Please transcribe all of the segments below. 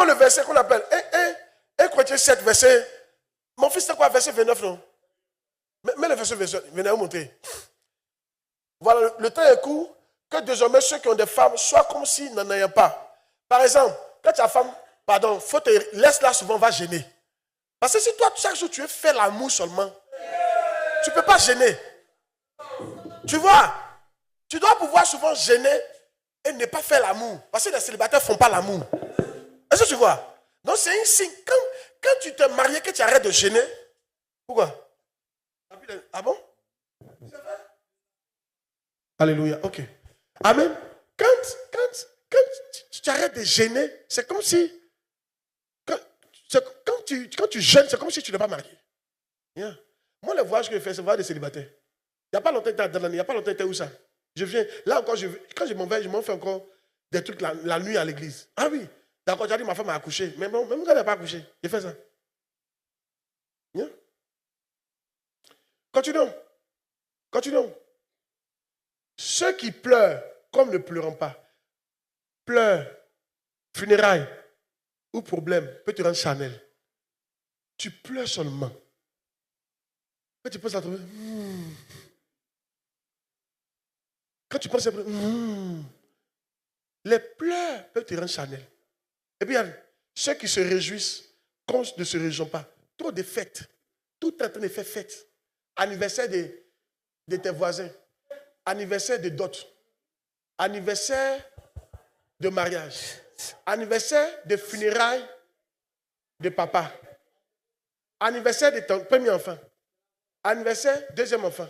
le verset qu'on appelle 1 Corinthiens 7, verset. Mon fils, c'est quoi, verset 29, non? Mais le verset 29, venez vous montrer. Voilà, le temps est court, que désormais ceux qui ont des femmes soient comme s'ils n'en ayaient pas. Par exemple, quand ta femme, pardon, laisse-la souvent, va gêner. Parce que si toi, chaque jour, tu veux faire l'amour seulement, tu ne peux pas gêner. Tu vois, tu dois pouvoir souvent gêner et ne pas faire l'amour. Parce que les célibataires ne font pas l'amour. Est-ce que tu vois? Donc c'est un signe. Quand tu te maries, que tu arrêtes de gêner. Pourquoi? Ah bon? Alléluia, ok. Amen. Quand tu arrêtes de gêner, c'est comme si... Quand tu gênes, c'est comme si tu n'es pas marié. Yeah. Moi, le voyage que je fais, c'est le voyage des célibataires. Il n'y a pas longtemps que tu es dans l'année, il n'y a pas longtemps que tu es où ça? Je viens, là encore, quand je m'en vais, je m'en fais encore des trucs la nuit à l'église. Ah oui, d'accord, tu as dit ma femme a accouché. Mais bon, même quand elle n'a pas accouché, j'ai fait ça. Yeah. Continuons. Ceux qui pleurent, comme ne pleurant pas, pleurent, funérailles ou problème, peut te rendre charnel. Tu pleures seulement. Quand tu penses à toi, quand tu penses à toi, les pleurs peuvent te rendre charnel. Et puis, ceux qui se réjouissent, qu'on ne se réjouit pas. Trop de fêtes. Tout est en train de faire fête. Anniversaire de tes voisins. Anniversaire de d'autres. Anniversaire de mariage. Anniversaire de funérailles de papa. Anniversaire de ton premier enfant. Anniversaire, deuxième enfant.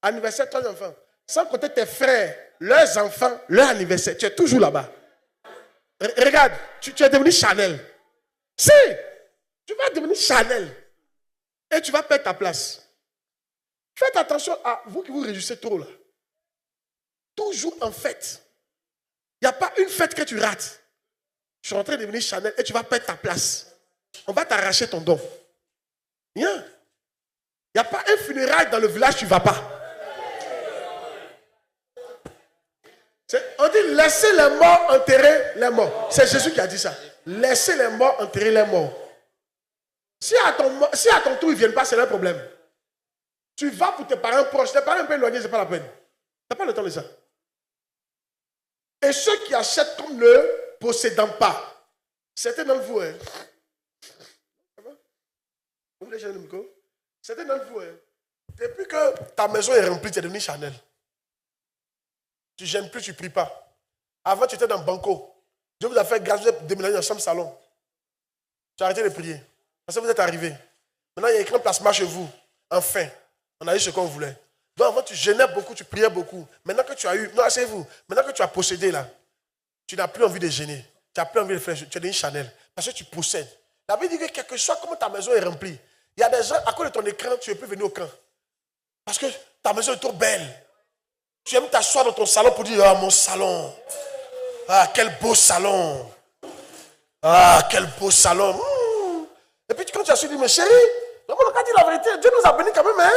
Anniversaire, troisième enfant. Sans compter tes frères, leurs enfants, leur anniversaire. Tu es toujours là-bas. Regarde, tu es devenu Chanel. Si, tu vas devenir Chanel. Et tu vas perdre ta place. Faites attention à vous qui vous réjouissez trop là. Toujours en fête. Il n'y a pas une fête que tu rates. Je suis en train de devenir Chanel et tu vas perdre ta place. On va t'arracher ton don. Rien. Il n'y a pas un funérail dans le village, tu ne vas pas. On dit laissez les morts enterrer les morts. C'est Jésus qui a dit ça. Laissez les morts enterrer les morts. Si à ton tour ils ne viennent pas, c'est leur problème. Tu vas pour tes parents proches, tes parents un peu éloignés, ce n'est pas la peine. Tu n'as pas le temps de ça. Et ceux qui achètent comme ne possédant pas, certains d'entre vous, vous voulez changer le micro? Certains d'entre vous, depuis que ta maison est remplie, tu es devenu Chanel. Tu ne gênes plus, tu ne pries pas. Avant, tu étais dans Banco. Dieu vous a fait grâce, vous êtes déménagé dans la chambre salon. Tu as arrêté de prier. Parce que vous êtes arrivé. Maintenant, il y a écrit un placement chez vous. Enfin, on a eu ce qu'on voulait. Donc avant, tu gênais beaucoup, tu priais beaucoup. Maintenant que tu as eu, non, asseyez-vous. Maintenant que tu as possédé là, tu n'as plus envie de gêner. Tu n'as plus envie de faire, tu es devenu Chanel. Parce que tu possèdes. La Bible dit que quelque chose, comme ta maison est remplie, il y a des gens, à cause de ton écran, tu ne peux plus venir au camp. Parce que ta maison est trop belle. Tu aimes t'asseoir dans ton salon pour dire, ah, mon salon. Ah, quel beau salon. Ah, quel beau salon. Et puis quand tu as su dire, mais chérie, on a dit la vérité, Dieu nous a bénis quand même, hein.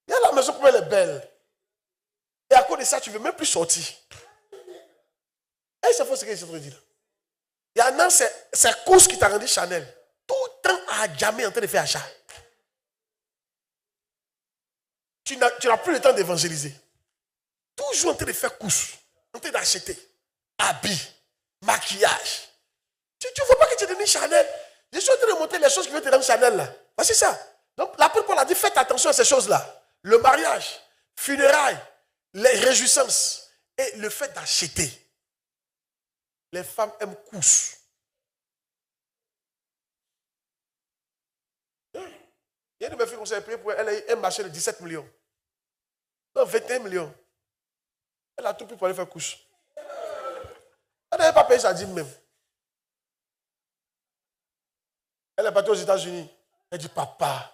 Il y a la maison comme elle est belle. Et à cause de ça, tu ne veux même plus sortir. Et c'est faux ce que je suis en train de dire. Il y en a, c'est course qui t'a rendu Chanel. Tout le temps à jamais en train de faire achat. Tu n'as plus le temps d'évangéliser. Toujours en train de faire course, en train d'acheter, habits, maquillage. Tu ne vois pas que tu es devenu Chanel. Je suis en train de montrer les choses qui veulent te rendre Chanel là. C'est ça. Donc l'apôtre Paul a dit, faites attention à ces choses-là. Le mariage, funérailles, les réjouissances et le fait d'acheter. Les femmes aiment couche. Il y a une de mes filles qu'on s'est prié pour elle, elle a un marché de 17 millions. Non, 21 millions. Elle a tout pris pour aller faire couche. Elle n'avait pas payé sa dîme même. Elle est partie aux États-Unis. Elle dit, papa,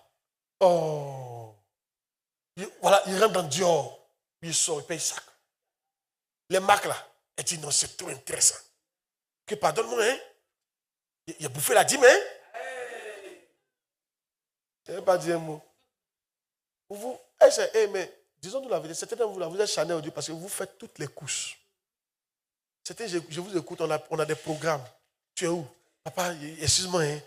oh. Voilà, il rentre dans Dior. Il sort, il paye ça. Les marques là. Elle dit, non, c'est trop intéressant. Que pardonne-moi, hein. Il a bouffé la dîme, hein. Je n'ai pas dit un mot. Vous, mais disons-nous la vérité, certains d'entre vous, vous êtes Chanel aujourd'hui parce que vous faites toutes les couches. Certains, je vous écoute, on a des programmes. Tu es où? Papa, excuse-moi, hein,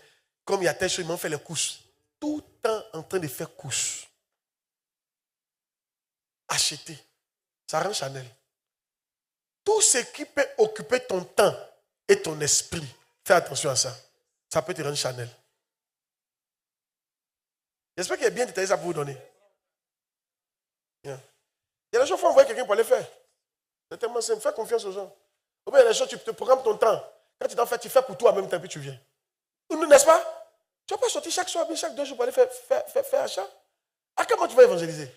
comme il y a telle chose, ils m'ont fait les courses. Tout le temps en train de faire courses. Acheter. Ça rend Chanel. Tout ce qui peut occuper ton temps et ton esprit, fais attention à ça. Ça peut te rendre Chanel. J'espère qu'il y a bien détaillé ça pour vous donner. Bien. Il y a des gens, il faut envoyer quelqu'un pour les faire. C'est tellement simple. Fais confiance aux gens. Ou bien il y a des gens, tu te programmes ton temps. Quand tu t'en fais, tu fais pour toi en même temps, puis tu viens. N'est-ce pas? Tu ne vas pas sortir chaque soir, chaque 2 jours pour aller faire achat. À quel moment tu vas évangéliser?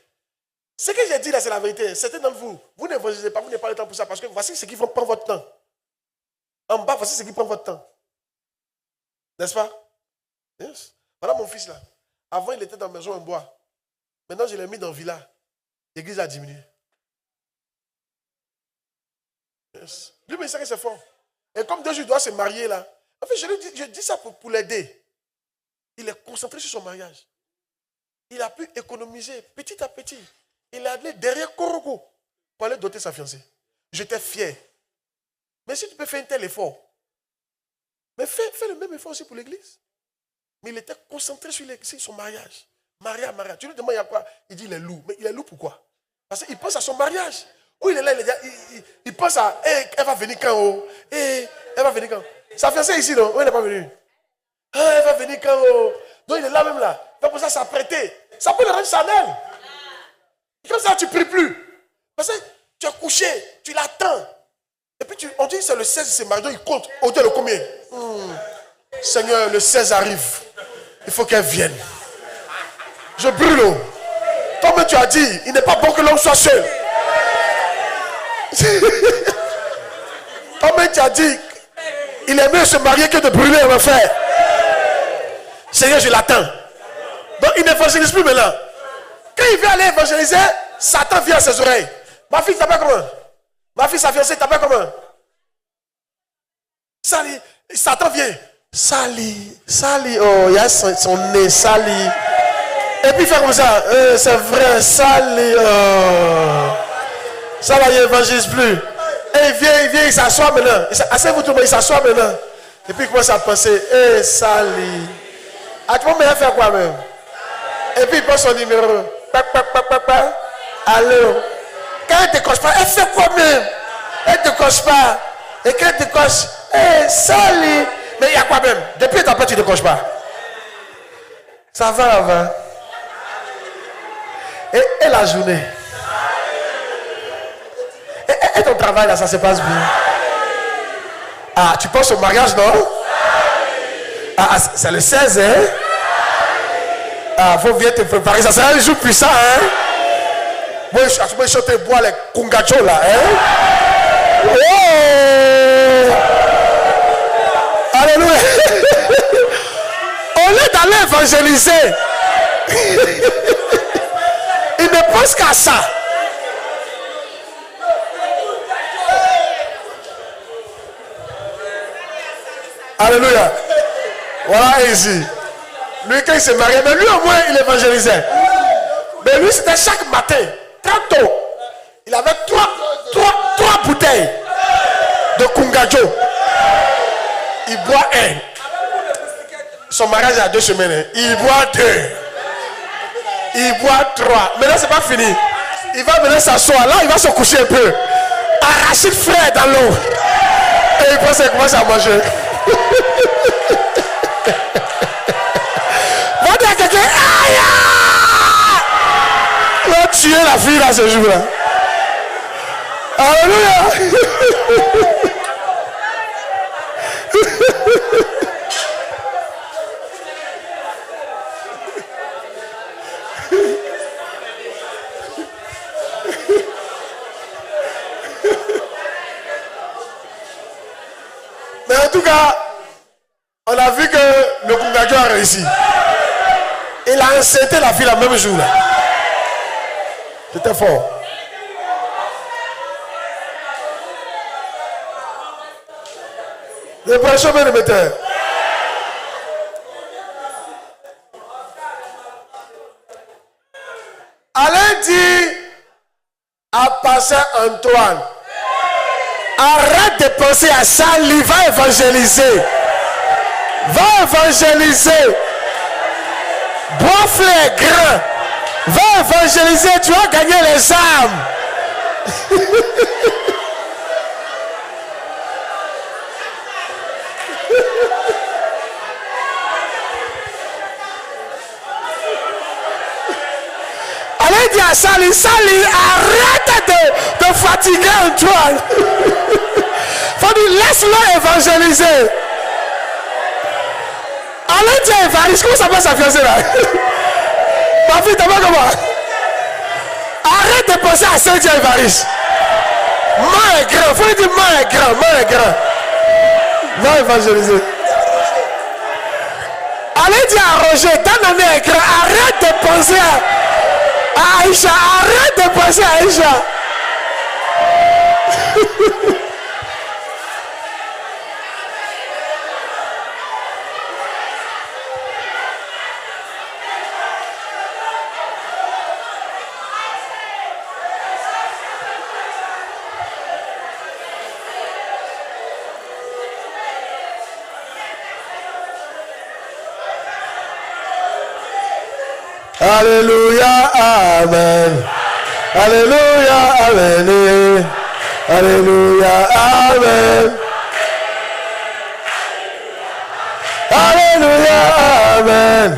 Ce que j'ai dit là, c'est la vérité. Certains d'entre vous, vous n'évangélisez pas, vous n'avez pas le temps pour ça, parce que voici ce qui prend votre temps. En bas, voici ce qui prend votre temps. N'est-ce pas? Yes. Voilà mon fils là. Avant, il était dans la maison en bois. Maintenant, je l'ai mis dans la villa. L'église a diminué. Yes. Lui, mais il sait que c'est fort. Et comme 2 jours, il doit se marier là. En fait, je dis ça pour l'aider. Il est concentré sur son mariage. Il a pu économiser petit à petit. Il est allé derrière Koroko pour aller doter sa fiancée. J'étais fier. Mais si tu peux faire un tel effort, mais fais le même effort aussi pour l'église. Mais il était concentré sur son mariage. Maria. Tu lui demandes il y a quoi? Il dit il est lourd. Mais il est lourd pourquoi? Parce qu'il pense à son mariage. Où il est là, il pense à elle va venir quand? Elle va venir quand? Sa fiancée ici, non? Où elle n'est pas venue? Elle va venir quand? Donc il est là même là. Il va pour ça s'apprêter. Ça peut le rendre Chanel. Comme ça, tu ne pries plus. Parce que tu es couché, tu l'attends. Et puis on dit que c'est le 16, c'est marié, il compte. On dit le combien? Seigneur, le 16 arrive. Il faut qu'elle vienne. Je brûle. Comme tu as dit, il n'est pas bon que l'homme soit seul. Comme tu as dit, il est mieux se marier que de brûler en enfer. Seigneur, je l'attends. Donc il n'évangélise plus maintenant. Quand il vient aller évangéliser, Satan vient à ses oreilles. Ma fille t'appelle comment? Ma fille, sa fiancée t'appelle comment? Sali. Satan vient. Sali. Oh, il y a son nez, Sali. Et puis il fait comme ça. C'est vrai, Sali. Oh. Ça va, il évangélise plus. Et il vient, il s'assoit maintenant. Asseyez-vous tout le monde, il s'assoit maintenant. Et puis il commence à penser, Sali. Ah, tu vas me faire quoi même? Et puis il prend son numéro. Allô. Quand elle ne décoche pas, elle fait quoi même? Elle ne décoche pas. Et quand elle décoche, Sali. Mais il y a quoi même? Depuis ta part, tu ne décoches pas. Ça va là-bas. Et la journée. Et ton travail là, ça se passe bien. Ah, tu penses au mariage, non? Ah, c'est le 16, hein? Ah, faut bien te préparer. Ça sera un jour puissant, hein? Moi, je chante bois les kungacho là, hein? Oh! Alléluia! Au lieu d'aller évangéliser, il ne pense qu'à ça. Alléluia! Voilà ici. Lui, quand il s'est marié, mais lui au moins, il évangélisait. Mais lui, c'était chaque matin, très tôt. Il avait trois bouteilles de Kungajo. Il boit un. Son mariage a 2 semaines. Hein. Il boit 2. Il boit 3. Maintenant, c'est pas fini. Il va venir s'asseoir. Là, il va se coucher un peu. Arracher frais dans l'eau. Et il pense qu'il commence à manger. Va dire à quelqu'un, aïe! Il va tuer la fille là ce jour-là. Alléluia! Mais en tout cas, on a vu que le Kungajo a réussi. Il a enceinté la fille le même jour. C'était fort. Dépression, bien le metteur. Allez dire à Pasteur Antoine, arrête de penser à ça, il va évangéliser. Va évangéliser. Bois les grains. Va évangéliser, tu vas gagner les âmes. Allez dire à Sali, Sali, arrête de fatiguer Antoine. Faut dire, laisse-le évangéliser. Allez dire Évariste, comment ça s'appelle sa fiancée là? Ma fille, t'as pas comment? Arrête de penser à Saint-Dieu Évariste. Main est grand, faut lui dire main est grand, main est grand. Va évangéliser. Allez dire à Roger, ta année est grand, arrête de penser à Aïcha, arrête de penser à Aïcha. Alléluia, amen. Alléluia, amen. Alléluia, amen. Alléluia, amen.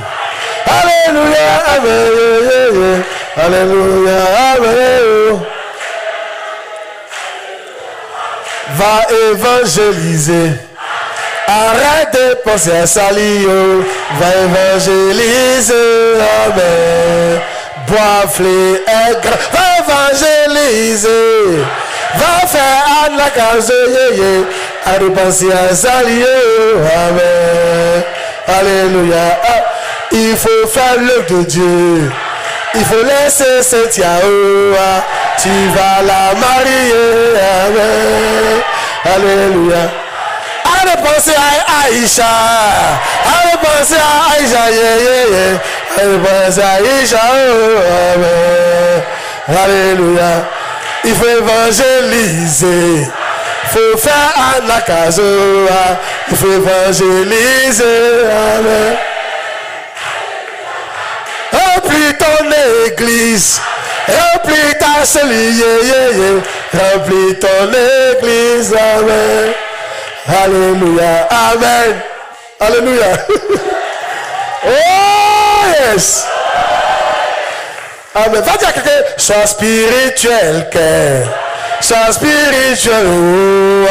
Alléluia, amen. Alléluia, amen. Va évangéliser. Arrête de penser à Salio, va évangéliser, amen. Bois-flé est grand, va évangéliser, va faire à la case, à repenser à Salio, amen. Alléluia, il faut faire l'œuvre de Dieu, il faut laisser cette Yahweh, tu vas la marier, amen. Alléluia. Allez penser à Aïcha. Allez penser à Aïcha. Allez penser à Aïcha. Alléluia. Il faut évangéliser. Il faut faire Anakazoa. Il faut évangéliser. Amen. Remplis ton église. Remplis ta cellule. Remplis ton église. Amen. Alléluia, amen. Alléluia. Oh yes. Amen. Va dire à quelqu'un, sois spirituel, cœur. Sois spirituel, oh.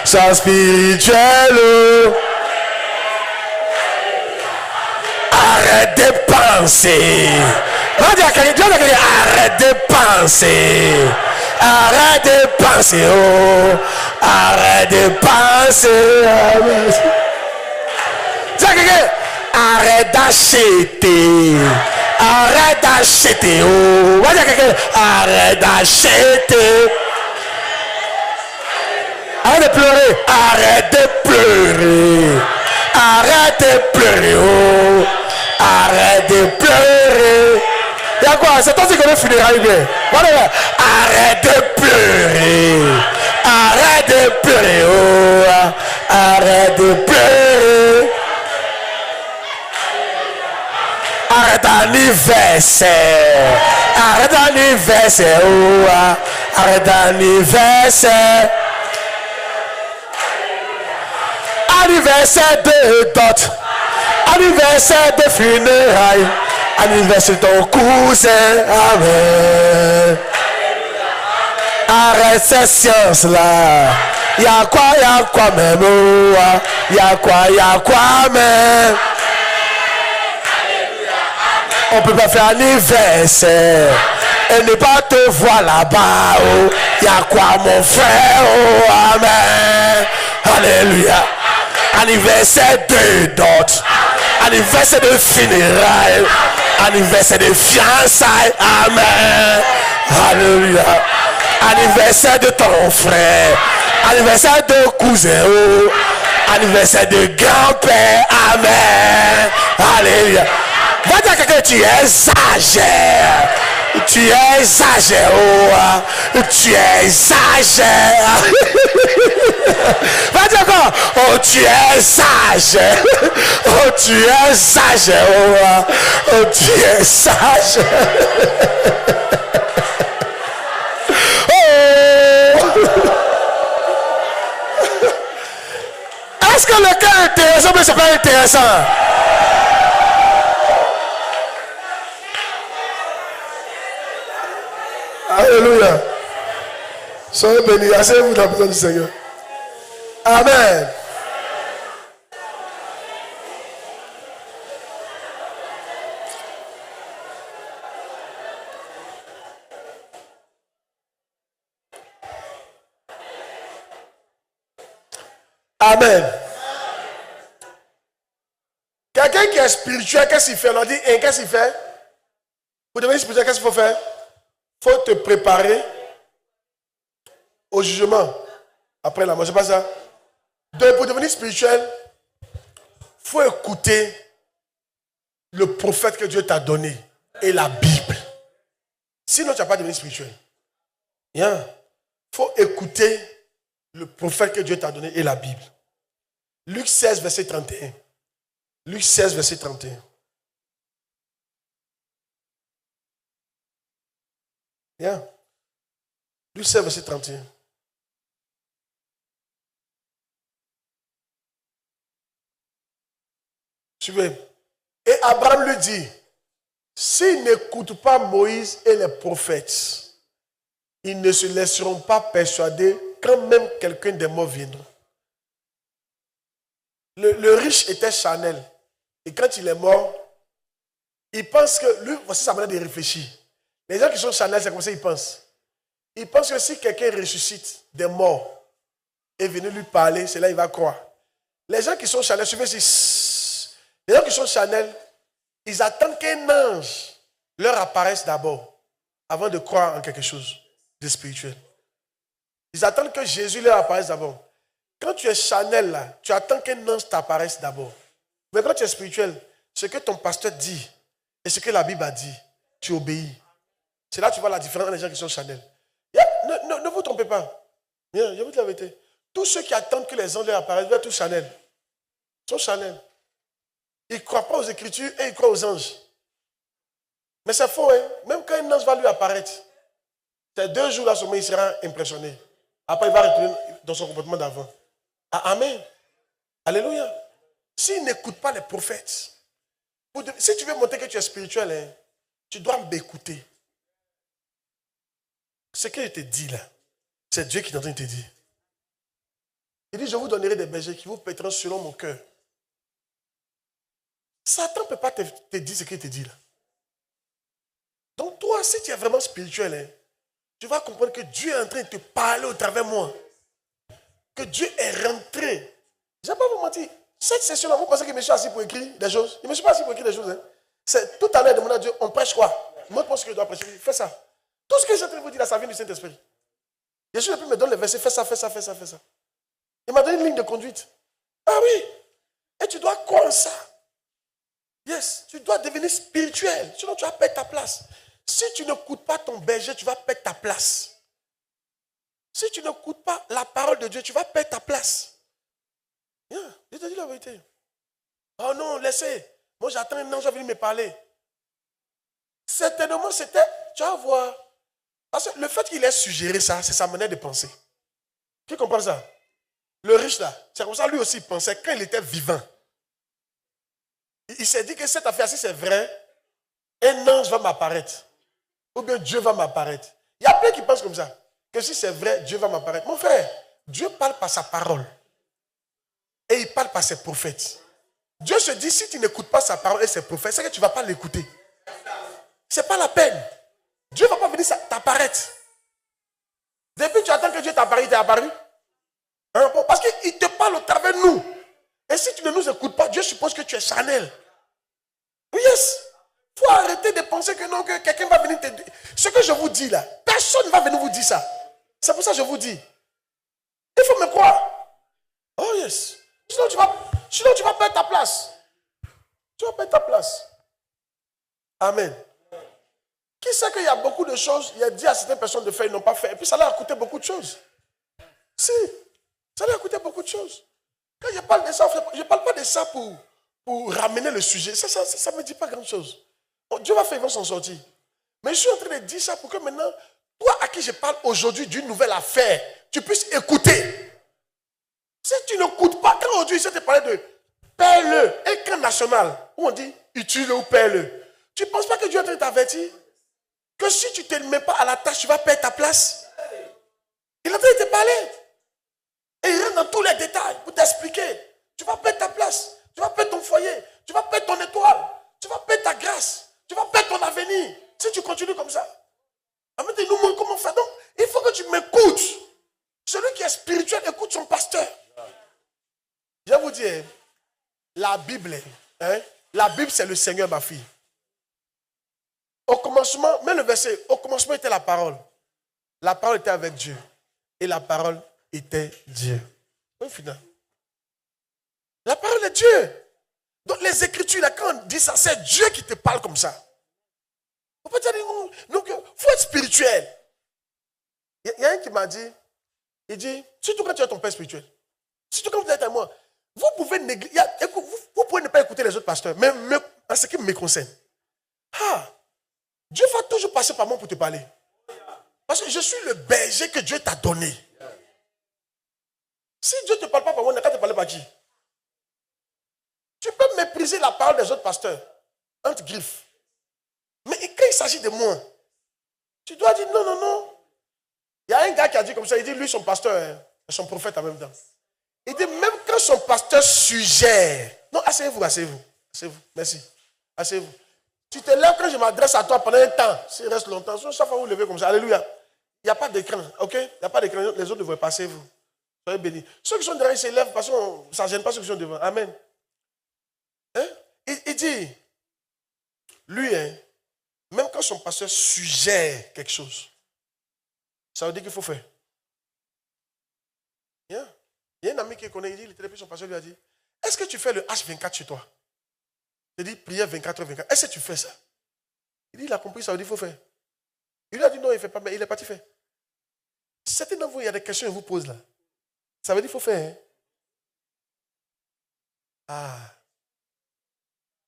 Sois spirituel, oh. Arrête de penser. Va dire à quelqu'un, arrête de penser. Arrête de penser, oh. Arrête de penser. Arrête d'acheter. Arrête d'acheter, oh. Va dire quelqu'un, arrête d'acheter. Arrête de pleurer. Arrête de pleurer. Arrête de pleurer, oh. Arrête de pleurer. Il y a quoi? C'est toi qui connais le funérail bien. Voilà. Arrête de pleurer. Arrête de pleurer. Oh. Arrête de pleurer. Arrête d'anniversaire. Arrête d'anniversaire. Oh. Arrête d'anniversaire. Anniversaire de dot. Anniversaire de funérailles. Anniversaire de ton cousin. Amen. Arrête ces sciences-là. Y'a quoi même. Oh. Y'a quoi même. On peut pas faire anniversaire et ne pas te voir là-bas. Oh. Y'a quoi mon frère. Oh. Amen. Alléluia. Anniversaire de dot. Anniversaire de funérailles. Anniversaire de fiançailles. Amen. Alléluia. Anniversaire de ton frère. Anniversaire de cousin. Oh. Anniversaire de grand-père. Amen. Alléluia. Va dire à quelqu'un, tu exagères. Tu exagères. Oh. Tu exagères. Va dire encore. Oh, tu es sage. Oh, tu es sage. Oh, tu es sage. Est-ce que le cœur est intéressant, mais c'est pas intéressant? Alléluia. Soyez bénis. Asseyez-vous dans la présence du Seigneur. Amen. Amen. Quelqu'un qui est spirituel, qu'est-ce qu'il fait? On dit, qu'est-ce qu'il fait? Pour devenir spirituel, qu'est-ce qu'il faut faire? Il faut te préparer au jugement après la mort. C'est pas ça? Donc, pour devenir spirituel, il faut écouter le prophète que Dieu t'a donné et la Bible. Sinon, tu n'as pas devenu spirituel. Il faut écouter le prophète que Dieu t'a donné et la Bible. Luc 16, verset 31. Luc 16, verset 31. Luc 16, verset 31. Suivez. Et Abraham lui dit, s'ils n'écoutent pas Moïse et les prophètes, ils ne se laisseront pas persuader quand même quelqu'un des morts viendra. Le riche était charnel. Et quand il est mort, il pense que, lui, voici sa manière de réfléchir. Les gens qui sont charnels, c'est comme ça qu'ils pensent. Ils pensent que si quelqu'un ressuscite des morts et venu lui parler, c'est là qu'il va croire. Les gens qui sont charnels, suivez ici. Les gens qui sont charnels, ils attendent qu'un ange leur apparaisse d'abord, avant de croire en quelque chose de spirituel. Ils attendent que Jésus leur apparaisse d'abord. Quand tu es charnel là, tu attends qu'un ange t'apparaisse d'abord. Mais quand tu es spirituel, ce que ton pasteur dit et ce que la Bible a dit, tu obéis. C'est là que tu vois la différence entre les gens qui sont charnels. Ne vous trompez pas. Je vous dis la vérité. Tous ceux qui attendent que les anges leur apparaissent, ils sont tous charnels. Ils sont charnels. Ils ne croient pas aux Écritures et ils croient aux anges. Mais c'est faux, hein? Même quand un ange va lui apparaître, ces 2 jours là seulement il sera impressionné. Après il va retourner dans son comportement d'avant. Amen. Alléluia. S'il n'écoute pas les prophètes, si tu veux montrer que tu es spirituel, hein, tu dois m'écouter. Ce que je te dis là, c'est Dieu qui est en train de te dire. Il dit, je vous donnerai des bergers qui vous paîtront selon mon cœur. Satan ne peut pas te dire ce qu'il te dit là. Donc toi, si tu es vraiment spirituel, hein, tu vas comprendre que Dieu est en train de te parler au travers de moi. Que Dieu est rentré. Je ne vais pas vous mentir. Cette session-là, vous pensez que je me suis assis pour écrire des choses? Je ne me suis pas assis pour écrire des choses. Hein. C'est tout à l'heure, demander à Dieu, on prêche quoi? Montre-moi ce que je dois prêcher. Fais ça. Tout ce que je suis en train de vous dire là, ça vient du Saint-Esprit. Jésus depuis me donne les versets, fais ça, fais ça, fais ça, fais ça. Il m'a donné une ligne de conduite. Ah oui. Et tu dois croire en ça. Yes. Tu dois devenir spirituel. Sinon, tu vas perdre ta place. Si tu n'écoutes pas ton berger, tu vas perdre ta place. Si tu n'écoutes pas la parole de Dieu, tu vas perdre ta place. Je te dis la vérité. Oh non, laissez. Moi, j'attends un ange, je vais venir me parler. Certainement, c'était, tu vas voir. Parce que le fait qu'il ait suggéré ça, c'est sa manière de penser. Qui comprend ça? Le riche là, c'est comme ça lui aussi il pensait quand il était vivant. Il s'est dit que cette affaire-ci c'est vrai, un ange va m'apparaître. Ou bien Dieu va m'apparaître. Il y a plein qui pensent comme ça. Que si c'est vrai, Dieu va m'apparaître. Mon frère, Dieu parle par sa parole. Et il parle par ses prophètes. Dieu se dit, si tu n'écoutes pas sa parole et ses prophètes, c'est que tu ne vas pas l'écouter. Ce n'est pas la peine. Dieu ne va pas venir t'apparaître. Depuis tu attends que Dieu t'apparaisse, il t'est apparu. Hein? Parce qu'il te parle au travers de nous. Et si tu ne nous écoutes pas, Dieu suppose que tu es charnel. Yes. Il faut arrêter de penser que non, que quelqu'un va venir te dire. Ce que je vous dis là, personne ne va venir vous dire ça. C'est pour ça que je vous dis. Il faut me croire. Oh yes. Sinon tu vas perdre ta place. Tu vas perdre ta place. Amen. Qui sait qu'il y a beaucoup de choses, il a dit à certaines personnes de faire, ils n'ont pas fait. Et puis ça leur a coûté beaucoup de choses. Si. Ça lui a coûté beaucoup de choses. Quand je parle de ça, je ne parle pas de ça pour ramener le sujet. Ça ne me dit pas grand-chose. Bon, Dieu va faire, ils vont s'en sortir. Mais je suis en train de dire ça pour que maintenant, toi à qui je parle aujourd'hui d'une nouvelle affaire, tu puisses écouter. Si tu n'écoutes pas, quand aujourd'hui je te parlais de paie-le, un camp national, où on dit utile-le ou paie-le, tu ne penses pas que Dieu est en train de t'avertir que si tu ne te mets pas à la tâche, tu vas perdre ta place? Il est en train de te parler. Et il rentre dans tous les détails pour t'expliquer. Tu vas perdre ta place, tu vas perdre ton foyer, tu vas perdre ton étoile, tu vas perdre ta grâce, tu vas perdre ton avenir. Si tu continues comme ça. En fait, il nous montre comment faire. Donc, il faut que tu m'écoutes. Celui qui est spirituel écoute son pasteur. Je vais vous dire, la Bible, c'est le Seigneur, ma fille. Au commencement, même le verset, au commencement était la parole. La parole était avec Dieu. Et la parole était Dieu. Au final. La parole est Dieu. Donc les Écritures, là, quand on dit ça, c'est Dieu qui te parle comme ça. On peut dire, donc, il faut être spirituel. Il y a un qui m'a dit, il dit, surtout quand tu as ton père spirituel, surtout quand vous êtes à moi, vous pouvez négliger, vous pouvez ne pas écouter les autres pasteurs, mais en ce qui me concerne. Dieu va toujours passer par moi pour te parler. Parce que je suis le berger que Dieu t'a donné. Si Dieu ne te parle pas par moi, on n'a qu'à te parler par qui? Tu peux mépriser la parole des autres pasteurs, entre griffes. Mais quand il s'agit de moi, tu dois dire non, non, non. Il y a un gars qui a dit comme ça, il dit lui son pasteur et son prophète en même temps. Il dit même quand son pasteur suggère. Non, asseyez-vous, asseyez-vous. Asseyez-vous, merci. Asseyez-vous. Tu te lèves quand je m'adresse à toi pendant un temps. S'il reste longtemps, chaque fois vous levez comme ça, alléluia. Il n'y a pas d'écran, ok? Il n'y a pas d'écran, les autres devraient passer, vous. Soyez bénis. Ceux qui sont derrière, ils se lèvent parce que ça ne gêne pas ceux qui sont devant. Amen. Hein? Il dit, lui, même quand son pasteur suggère quelque chose, ça veut dire qu'il faut faire. Il y a un ami qui connaît, il était depuis son pasteur lui a dit, est-ce que tu fais le H24 chez toi? Il dit, prière 24h24. Est-ce que tu fais ça? Il dit, il a compris, ça veut dire qu'il faut faire. Il lui a dit, non, il ne fait pas, mais il est parti faire. Certains d'entre vous, il y a des questions qu'il vous pose là. Ça veut dire qu'il faut faire.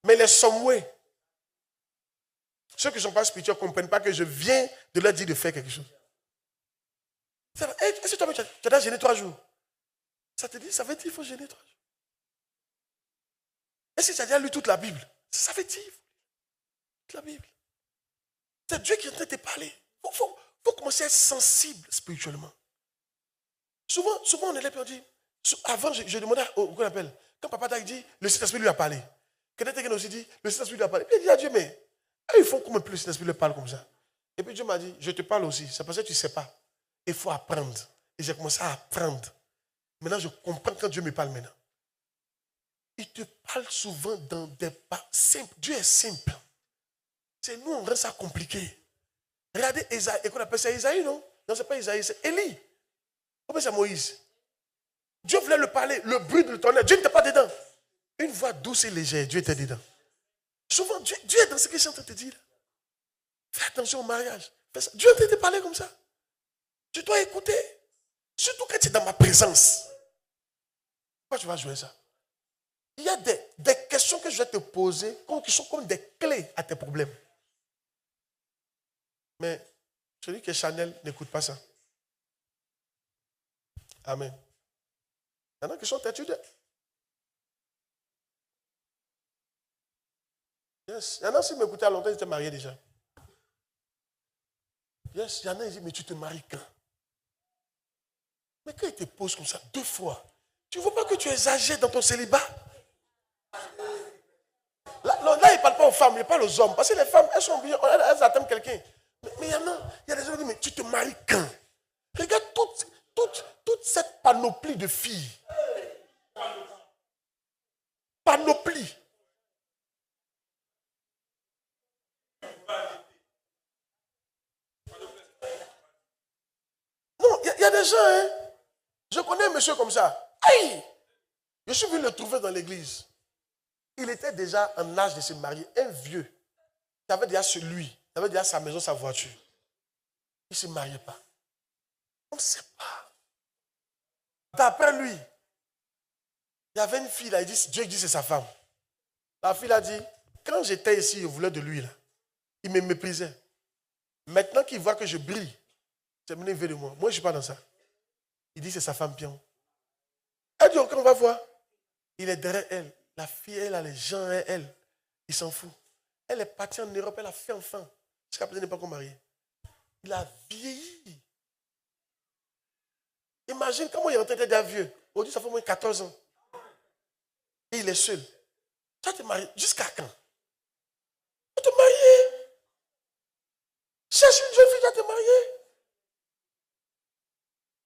Mais les someway, ceux qui ne sont pas spirituels ne comprennent pas que je viens de leur dire de faire quelque chose. Est-ce que tu as gêné 3 jours? Ça te dit, ça veut dire qu'il faut gêner 3 jours. Est-ce que tu as déjà lu toute la Bible? Ça veut dire toute la Bible. C'est Dieu qui est en train de te parler. Il faut commencer à être sensible spirituellement. Souvent on est là et on dit, avant je demandais qu'on appelle, quand Papa Dag dit, le Saint-Esprit lui a parlé. Quelqu'un aussi dit, le Saint-Esprit lui a parlé. Puis il dit à Dieu, mais ils font comment plus le Saint-Esprit lui parle comme ça? Et puis Dieu m'a dit, je te parle aussi. C'est parce que tu ne sais pas. Il faut apprendre. Et j'ai commencé à apprendre. Maintenant, je comprends quand Dieu me parle maintenant. Il te parle souvent dans des pas simples. Dieu est simple. C'est nous, on rend ça compliqué. Regardez Esaïe. Et qu'on appelle ça Esaïe, non? Non, ce n'est pas Esaïe, c'est Élie. Comment c'est Moïse? Dieu voulait le parler, le bruit de tonnerre. Dieu n'était pas dedans. Une voix douce et légère, Dieu était dedans. Souvent, Dieu est dans ce que je suis en train de te dire. Fais attention au mariage. Fais ça. Dieu est en train de te parler comme ça. Tu dois écouter. Surtout quand tu es dans ma présence. Pourquoi tu vas jouer ça? Il y a des questions que je vais te poser qui sont comme des clés à tes problèmes. Mais celui qui est Chanel n'écoute pas ça. Amen. Il y en a qui sont têtus. Yes. Il y en a qui m'écoutaient à longtemps, ils étaient mariés déjà. Yes. Il y en a qui disent, mais tu te maries quand? Mais quand ils te posent comme ça 2 fois, tu ne vois pas que tu exagères dans ton célibat? Là, il ne parle pas aux femmes, il parle aux hommes. Parce que les femmes, elles sont obligées, elles attendent quelqu'un. Mais il y a des gens qui disent, mais tu te maries quand? Regarde toute cette panoplie de filles. Panoplie. Non, il y a des gens, je connais un monsieur comme ça. Aïe! Je suis venu le trouver dans l'église. Il était déjà en âge de se marier, un vieux. Il avait déjà chez lui, il avait déjà sa maison, sa voiture. Il ne se mariait pas. On ne sait pas. D'après lui, il y avait une fille là, Dieu dit c'est sa femme. La fille a dit, quand j'étais ici, je voulais de lui là. Il me méprisait. Maintenant qu'il voit que je brille, c'est venu de moi. Moi, je ne suis pas dans ça. Il dit c'est sa femme pion. Elle dit, ok, on va voir. Il est derrière elle. La fille, elle a les gens, elle. Il s'en fout. Elle est partie en Europe, elle a fait enfant. Jusqu'à présent, elle n'est pas encore mariée. Il a vieilli. Imagine comment il est en train d'être vieux. Aujourd'hui, ça fait au moins 14 ans. Et il est seul. Tu vas te marier jusqu'à quand? Tu vas te marier. Cherche une jeune fille, tu vas te marier.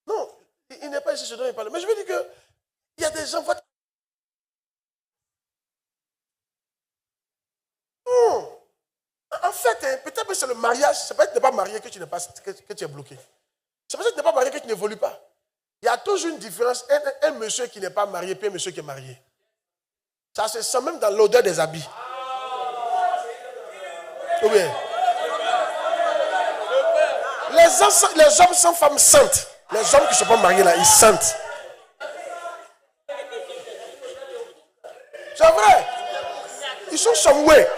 Non, il n'est pas ici ce dont il parle. Mais je veux dire que il y a des gens. Non. En fait, peut-être que c'est le mariage. C'est pas que tu n'es pas marié que tu es bloqué. C'est parce que tu n'es pas marié que tu n'évolues pas. Il y a toujours une différence. Un monsieur qui n'est pas marié puis un monsieur qui est marié. Ça se sent même dans l'odeur des habits. Oui. Les hommes sans femmes sentent. Les hommes qui ne sont pas mariés là, ils sentent. C'est vrai. Ils sont somewhere.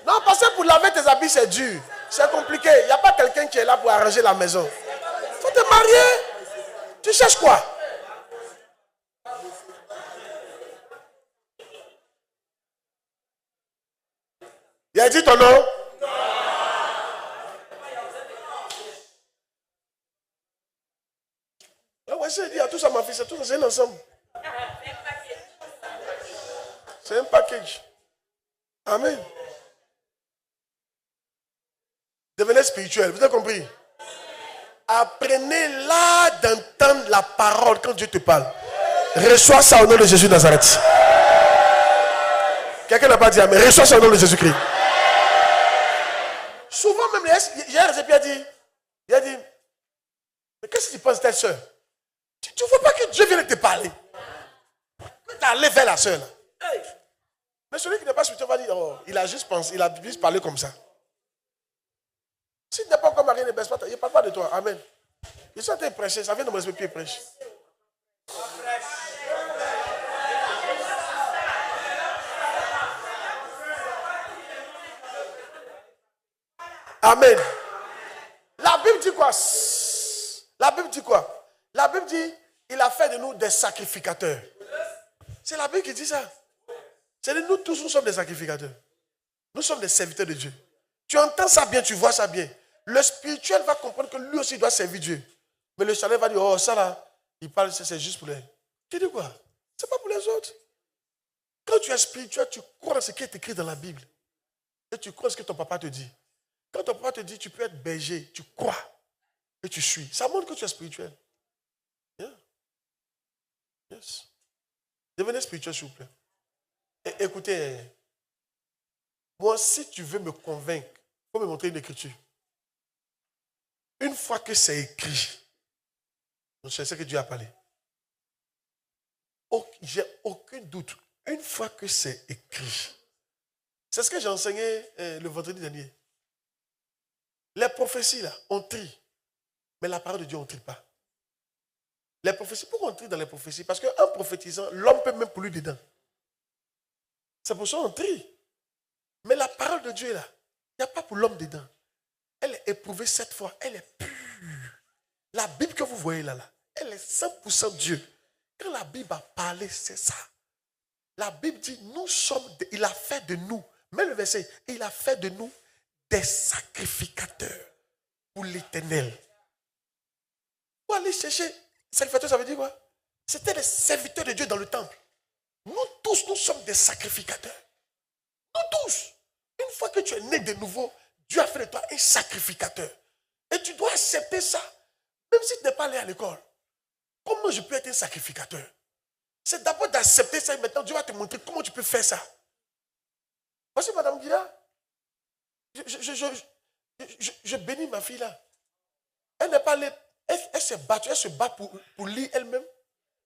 Non, parce que pour laver tes habits, c'est dur. C'est compliqué. Il n'y a pas quelqu'un qui est là pour arranger la maison. Il faut te marier. Tu cherches quoi? Il a dit ton nom? Ah ouais, c'est dit à tout ça, ma fille, c'est tout, c'est un ensemble. C'est un package. Amen. Devenez spirituel, vous avez compris? Apprenez là d'entendre la parole quand Dieu te parle. Reçois ça au nom de Jésus de Nazareth. Quelqu'un n'a pas dit amen. Reçois ça au nom de Jésus-Christ. Souvent même, hier, il a dit, mais qu'est-ce que tu penses de ta soeur? Tu ne vois pas que Dieu vient de te parler. Tu es allé vers la soeur là. Mais celui qui n'est pas spirituel va dire, oh, il a juste pensé, il a juste parlé comme ça. Si tu n'es pas encore marié, ne baisse pas, il ne parle pas de toi. Amen. Ils sont en train de prêcher, ça vient de mon esprit qui prêche. Amen. La Bible dit quoi? La Bible dit quoi? La Bible dit, il a fait de nous des sacrificateurs. C'est la Bible qui dit ça. C'est de nous tous, nous sommes des sacrificateurs. Nous sommes des serviteurs de Dieu. Tu entends ça bien, tu vois ça bien. Le spirituel va comprendre que lui aussi doit servir Dieu. Mais le charnel va dire, oh ça là, il parle, c'est juste pour les... Tu dis quoi? C'est pas pour les autres. Quand tu es spirituel, tu crois dans ce qui est écrit dans la Bible. Et tu crois ce que ton papa te dit. Quand ton papa te dit, tu peux être berger, tu crois. Et tu suis. Ça montre que tu es spirituel. Yeah. Yes. Devenez spirituel, s'il vous plaît. Et écoutez, moi, si tu veux me convaincre, il faut me montrer une écriture. Une fois que c'est écrit, je sais que Dieu a parlé. J'ai aucun doute. Une fois que c'est écrit, c'est ce que j'ai enseigné le vendredi dernier. Les prophéties, là, on trie. Mais la parole de Dieu, on ne trie pas. Les prophéties, pourquoi on trie dans les prophéties? Parce qu'en prophétisant, l'homme peut même polluer dedans. C'est pour ça qu'on trie. Mais la parole de Dieu, là, il n'y a pas pour l'homme dedans. Elle est éprouvée 7 fois. Elle est pure. La Bible que vous voyez là, elle est 100% Dieu. Quand la Bible a parlé, c'est ça. La Bible dit, nous sommes, il a fait de nous, même le verset, il a fait de nous des sacrificateurs pour l'Éternel. Pour aller chercher, sacrificateur, ça veut dire quoi? C'était les serviteurs de Dieu dans le temple. Nous tous, nous sommes des sacrificateurs. Nous tous. Une fois que tu es né de nouveau, Dieu a fait de toi un sacrificateur. Et tu dois accepter ça. Même si tu n'es pas allé à l'école. Comment je peux être un sacrificateur? C'est d'abord d'accepter ça et maintenant Dieu va te montrer comment tu peux faire ça. Voici Madame Guida. Je bénis ma fille là. Elle n'est pas allée. Elle s'est battue, elle se bat pour lire elle-même.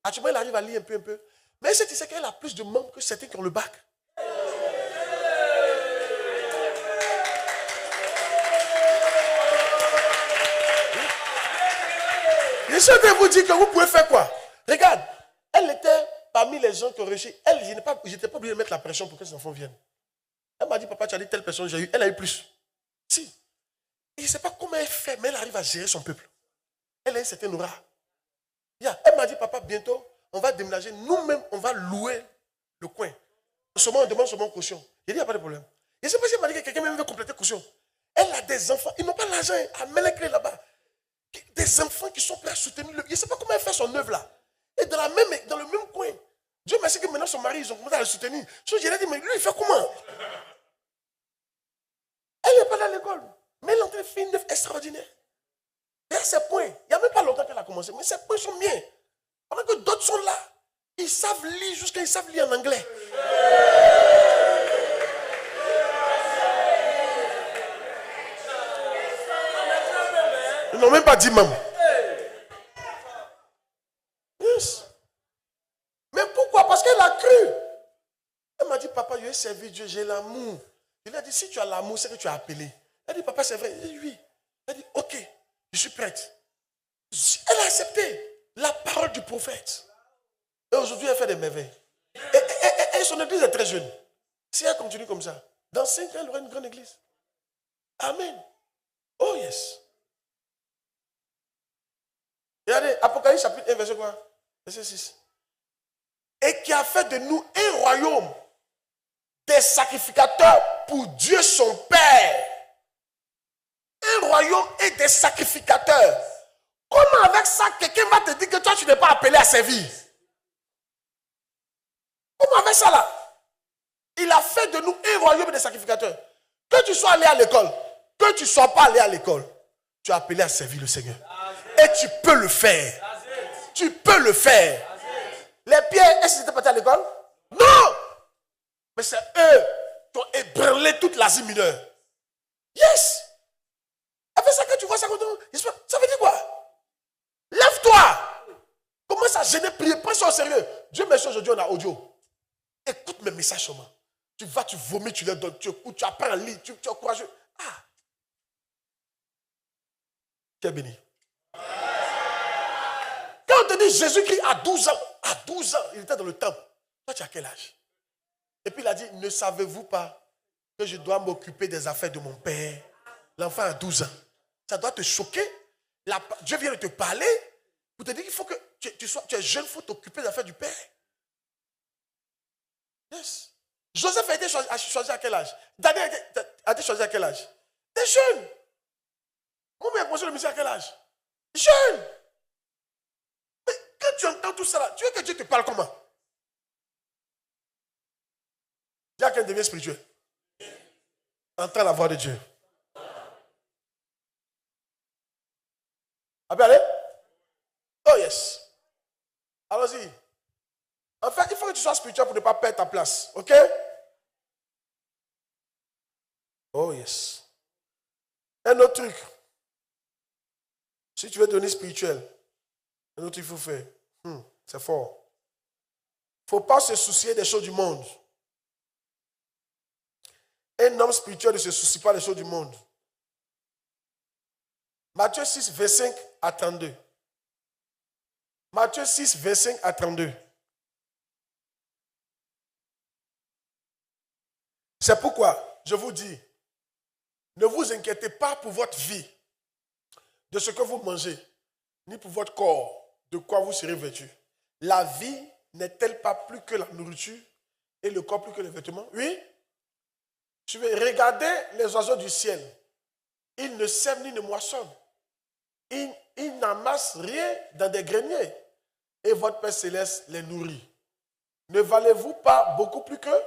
Actuellement, elle arrive à lire un peu. Mais tu sais qu'elle a plus de membres que certains qui ont le bac. je suis en train de vous dire que vous pouvez faire quoi? Regarde, elle était parmi les gens qui ont réussi. Elle, je n'étais pas obligé de mettre la pression pour que ses enfants viennent. Elle m'a dit, papa, tu as dit telle personne, j'ai eu. Elle a eu plus. Si. Et je ne sais pas comment elle fait, mais elle arrive à gérer son peuple. Elle a une certaine aura. Elle m'a dit, papa, bientôt, on va déménager. Nous-mêmes, on va louer le coin. Seulement, on demande seulement caution. J'ai dit, il n'y a pas de problème. Je ne sais pas si elle m'a dit que quelqu'un même veut compléter caution. Elle a des enfants. Ils n'ont pas l'argent à mettre les clés là-bas. Des enfants qui sont prêts à soutenir. Je ne sais pas comment elle fait son œuvre là. Et dans le même coin. Dieu merci que maintenant son mari, ils ont commencé à le soutenir. Je lui ai dit, mais lui, il fait comment? Elle n'est pas dans l'école. Mais elle est en train de faire une œuvre extraordinaire. Et à ces points, il n'y a même pas longtemps qu'elle a commencé. Mais ces points sont bien. Pendant que d'autres sont là. Ils savent lire jusqu'à ils savent lire en anglais. Ils n'ont même pas dit maman. Yes. Mais pourquoi? Parce qu'elle a cru. Elle m'a dit, papa, je vais servir Dieu, j'ai l'amour. Il a dit, si tu as l'amour, c'est que tu as appelé. Elle dit, papa, c'est vrai. Il dit, oui. Elle dit, ok, je suis prête. Elle a accepté la parole du prophète. Et aujourd'hui, elle fait des merveilles. Et son église est très jeune. Si elle continue comme ça, dans 5 ans, elle aura une grande église. Amen. Oh yes. Regardez, Apocalypse chapitre 1, verset quoi? Verset 6. Et qui a fait de nous un royaume, des sacrificateurs pour Dieu son Père. Un royaume et des sacrificateurs. Comment avec ça, quelqu'un va te dire que toi, tu n'es pas appelé à servir? Comment avec ça là? Il a fait de nous un royaume et des sacrificateurs. Que tu sois allé à l'école, que tu ne sois pas allé à l'école, tu es appelé à servir le Seigneur. Et tu peux le faire. Tu peux le faire. Les Pierres, est-ce qu'ils étaient partis à l'école? Non! Mais c'est eux qui ont ébranlé toute l'Asie mineure. Yes! Avec ça que tu vois ça, ça veut dire quoi? Lève-toi! Commence à gêner, prier, prends ça au sérieux. Dieu merci, aujourd'hui on a audio. Écoute mes messages seulement. Tu vas, tu vomis, tu les donnes, tu écoutes, tu apprends à lire, tu es courageux. Ah! Tu es béni. Quand on te dit Jésus-Christ à 12 ans, il était dans le temple. Toi, tu as quel âge? Et puis il a dit, ne savez-vous pas que je dois m'occuper des affaires de mon père? L'enfant a 12 ans. Ça doit te choquer. Dieu vient de te parler pour te dire qu'il faut que tu es jeune, il faut t'occuper des affaires du père. Yes. Joseph a été choisi à quel âge? Daniel a été choisi à quel âge? T'es jeune. Moi, j'ai commencé le ministère à quel âge? Jeune. Mais quand tu entends tout ça là, tu veux que Dieu te parle comment? Dis à quelqu'un devient spirituel. Entends la voix de Dieu. Ah bien, allez? Oh yes. Allons-y. En fait, il faut que tu sois spirituel pour ne pas perdre ta place. Ok? Oh yes. Un autre truc. Si tu veux devenir spirituel, un autre truc qu'il faut faire. C'est fort. Il ne faut pas se soucier des choses du monde. Un homme spirituel ne se soucie pas des choses du monde. Matthieu 6, 25 à 32. Matthieu 6, 25 à 32. C'est pourquoi je vous dis, ne vous inquiétez pas pour votre vie, de ce que vous mangez, ni pour votre corps, de quoi vous serez vêtus. La vie n'est-elle pas plus que la nourriture et le corps plus que les vêtements? Oui. Je vais regarder les oiseaux du ciel. Ils ne sèment ni ne moissonnent. Ils n'amassent rien dans des greniers. Et votre Père Céleste les nourrit. Ne valez-vous pas beaucoup plus qu'eux?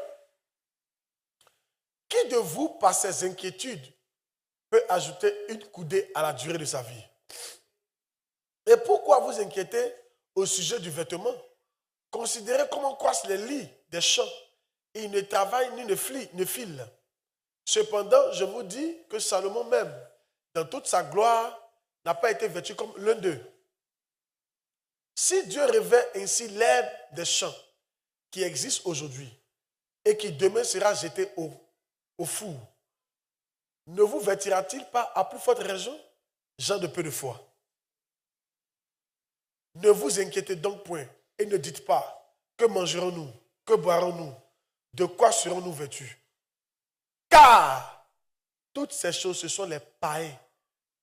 Qui de vous, par ses inquiétudes, peut ajouter une coudée à la durée de sa vie? Et pourquoi vous inquiétez au sujet du vêtement? Considérez comment croissent les lits des champs. Ils ne travaillent ni ne filent. Cependant, je vous dis que Salomon même, dans toute sa gloire, n'a pas été vêtu comme l'un d'eux. Si Dieu revêt ainsi l'herbe des champs qui existe aujourd'hui et qui demain sera jetée au four, ne vous vêtira-t-il pas à plus forte raison, gens de peu de foi? Ne vous inquiétez donc point et ne dites pas, que mangerons-nous, que boirons-nous, de quoi serons-nous vêtus? Car toutes ces choses, ce sont les païens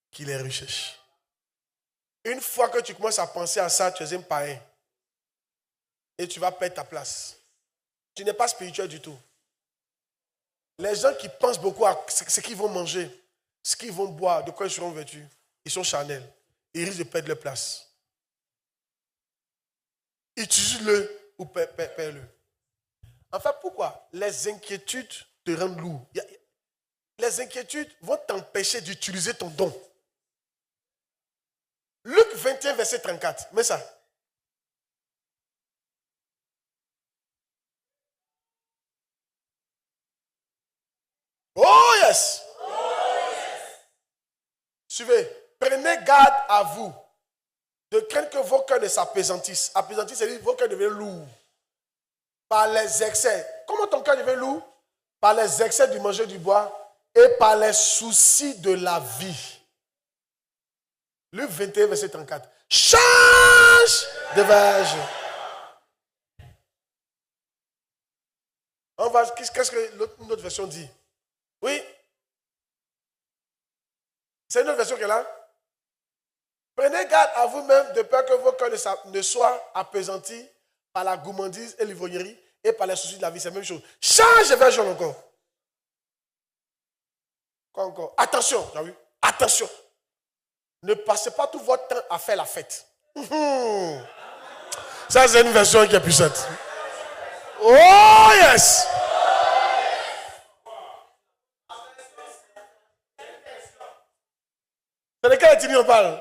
qui les recherchent. Une fois que tu commences à penser à ça, tu es un païen. Et tu vas perdre ta place. Tu n'es pas spirituel du tout. Les gens qui pensent beaucoup à ce qu'ils vont manger, ce qu'ils vont boire, de quoi ils seront vêtus, ils sont charnels. Ils risquent de perdre leur place. Utilise-le ou perds-le. Enfin, pourquoi? Les inquiétudes te rendent lourd. Les inquiétudes vont t'empêcher d'utiliser ton don. Luc 21, verset 34. Mets ça. Oh yes! Suivez. Prenez garde à vous de craindre que vos cœurs ne s'appesantissent. Appesantissent, c'est-à-dire que vos cœurs deviennent lourds. Par les excès. Comment ton cœur devient lourd? Par les excès du manger du bois et par les soucis de la vie. Luc 21, verset 34. Change de verge. Qu'est-ce que notre version dit? Oui. C'est une autre version qui est là. Prenez garde à vous-même de peur que vos cœurs ne soient appesantis par la gourmandise et l'ivrognerie et par les soucis de la vie. C'est la même chose. Change de version encore. Quoi encore? Attention, tu as vu? Attention. Ne passez pas tout votre temps à faire la fête. Ça, c'est une version qui est puissante. Oh yes! C'est de quelle ethnie on parle?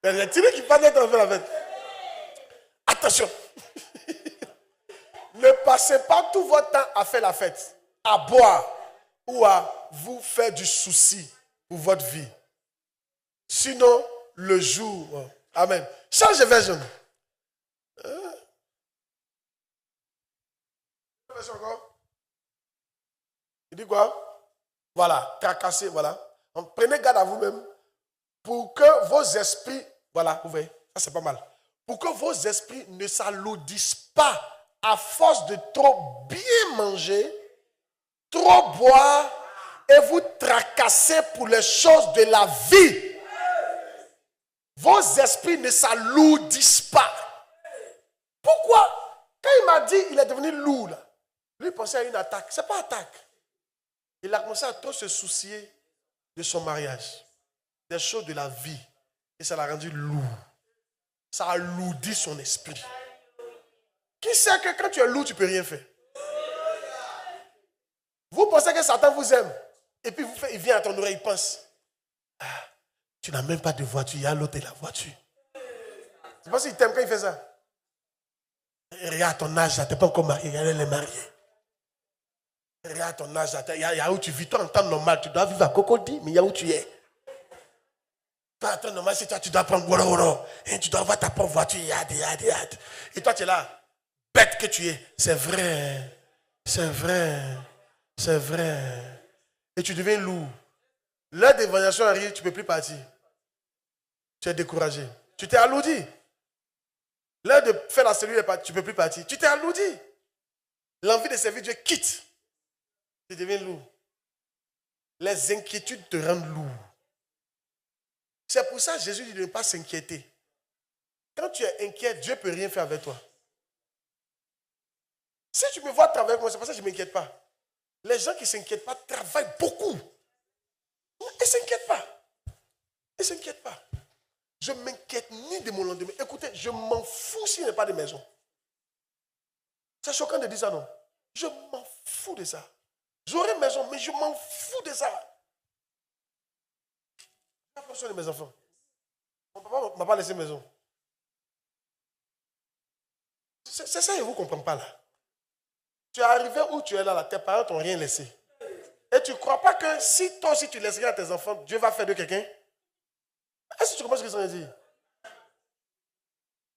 C'est l'ethnie qui parle d'être en fait la fête. Attention. Ne passez pas tout votre temps à faire la fête, à boire ou à vous faire du souci pour votre vie. Sinon, le jour... Amen. Change de version. Il dit quoi? Voilà, tracasser, voilà. Donc, prenez garde à vous-même pour que vos esprits... Voilà, vous voyez, ça c'est pas mal. Pour que vos esprits ne s'alourdissent pas à force de trop bien manger, trop boire et vous tracasser pour les choses de la vie. Vos esprits ne s'alourdissent pas. Pourquoi? Quand il m'a dit il est devenu lourd, là, lui il pensait à une attaque. Ce n'est pas attaque. Il a commencé à trop se soucier de son mariage, des choses de la vie. Et ça l'a rendu lourd. Ça a alourdi son esprit. Qui sait que quand tu es lourd, tu ne peux rien faire? Vous pensez que Satan vous aime. Et puis il vient à ton oreille, il pense. Ah, tu n'as même pas de voiture, il y a l'autre et la voiture. C'est parce qu'il t'aime quand il fait ça. Regarde ton âge, tu n'es pas encore marié, elle est mariée. Regarde ton âge, il y a où tu vis. Toi, en temps normal, tu dois vivre à Cocody, mais il y a où tu es. Toi, en temps normal, c'est toi, tu dois prendre Goro. Et tu dois avoir ta propre voiture, yad. Et toi, tu es là, bête que tu es. C'est vrai, c'est vrai, c'est vrai. Et tu deviens lourd. L'heure d'évaluation arrive, tu ne peux plus partir. Tu es découragé. Tu t'es alourdi. L'heure de faire la cellule, tu ne peux plus partir. Tu t'es alourdi. L'envie de servir Dieu quitte. Tu deviens lourd. Les inquiétudes te rendent lourd. C'est pour ça que Jésus dit de ne pas s'inquiéter. Quand tu es inquiet, Dieu ne peut rien faire avec toi. Si tu me vois travailler avec moi, c'est pour ça que je ne m'inquiète pas. Les gens qui ne s'inquiètent pas travaillent beaucoup. Ils ne s'inquiètent pas. Ils ne s'inquiètent pas. Je ne m'inquiète ni de mon lendemain. Écoutez, je m'en fous s'il n'y a pas de maison. C'est choquant de dire ça, non? Je m'en fous de ça. J'aurai une maison, mais je m'en fous de ça. Je n'ai pas besoin de mes enfants. Mon papa ne m'a pas laissé maison. C'est ça que vous ne comprenez pas là. Tu es arrivé où tu es là, tes parents t'ont rien laissé. Et tu ne crois pas que si toi aussi tu laisses rien à tes enfants, Dieu va faire de quelqu'un? Est-ce que tu comprends ce que ça veut dire?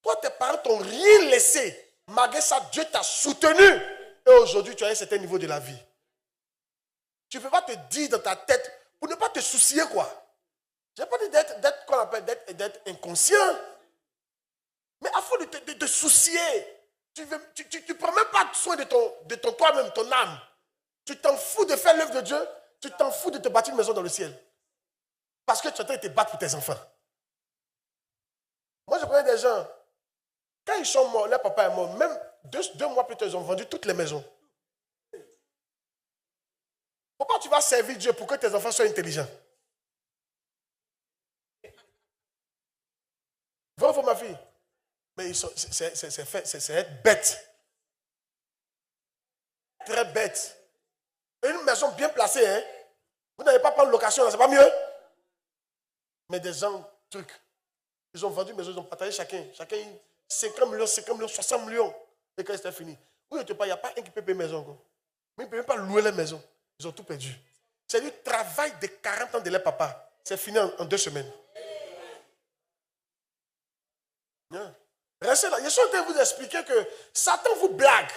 Toi, tes parents t'ont rien laissé. Malgré ça, Dieu t'a soutenu. Et aujourd'hui, tu as un certain niveau de la vie. Tu ne peux pas te dire dans ta tête, pour ne pas te soucier quoi. Je n'ai pas dit d'être inconscient. Mais à force de te soucier, tu ne prends même pas soin de ton toi-même, ton âme. Tu t'en fous de faire l'œuvre de Dieu, tu t'en fous de te bâtir une maison dans le ciel. Parce que tu es en train de te battre pour tes enfants. Moi, je connais des gens, quand ils sont morts, leur papa est mort, même deux mois plus tard, ils ont vendu toutes les maisons. Pourquoi tu vas servir Dieu pour que tes enfants soient intelligents? Vrai ou faux, ma fille? Mais c'est être bête. Très bête. Une maison bien placée, hein? Vous n'allez pas prendre location, c'est pas mieux? Mais des gens, trucs. Ils ont vendu une maison, ils ont partagé chacun 50 millions, 60 millions. Et quand c'était fini, oui, il n'y a pas un qui peut payer maison. Quoi. Mais ils ne peuvent même pas louer la maison. Ils ont tout perdu. C'est du travail de 40 ans de leur papa. C'est fini en 2 semaines. Yeah. Restez là. Je suis en train de vous expliquer que Satan vous blague.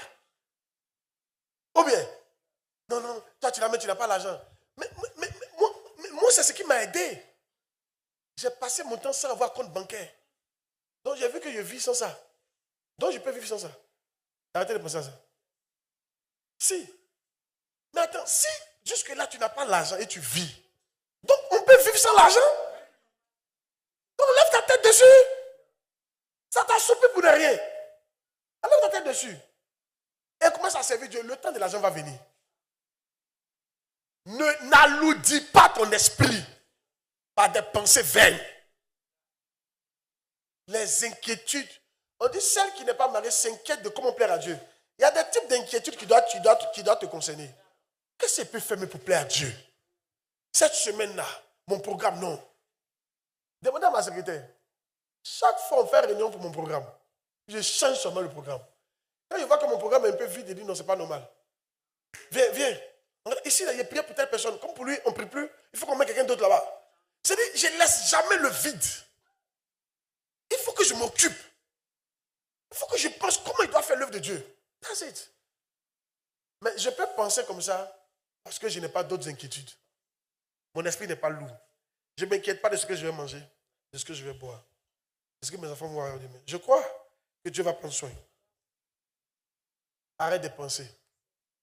Ou bien, non, toi tu n'as pas l'argent. Mais moi, c'est ce qui m'a aidé. J'ai passé mon temps sans avoir compte bancaire. Donc j'ai vu que je vis sans ça. Donc je peux vivre sans ça. Arrêtez de penser à ça. Si. Mais attends, si jusque-là tu n'as pas l'argent et tu vis, donc on peut vivre sans l'argent? Donc lève ta tête dessus. Ça t'a chopé pour ne rien. Lève ta tête dessus. Et commence à servir Dieu. Le temps de l'argent va venir. N'alourdis pas ton esprit par des pensées vaines. Les inquiétudes. On dit celle qui n'est pas mariée s'inquiète de comment plaire à Dieu. Il y a des types d'inquiétudes qui doivent te concerner. Qu'est-ce que je peux faire pour plaire à Dieu? Cette semaine-là, mon programme, non. Demandez à ma secrétaire. Chaque fois, on fait réunion pour mon programme. Je change seulement le programme. Quand je vois que mon programme est un peu vide, je dis non, c'est pas normal. Viens. Ici, il y a prié pour telle personne. Comme pour lui, on ne prie plus. Il faut qu'on mette quelqu'un d'autre là-bas. C'est-à-dire, je ne laisse jamais le vide. Il faut que je m'occupe. Il faut que je pense comment il doit faire l'œuvre de Dieu. That's it. Mais je peux penser comme ça parce que je n'ai pas d'autres inquiétudes. Mon esprit n'est pas lourd. Je ne m'inquiète pas de ce que je vais manger, de ce que je vais boire, de ce que mes enfants vont avoir demain. Je crois que Dieu va prendre soin. Arrête de penser.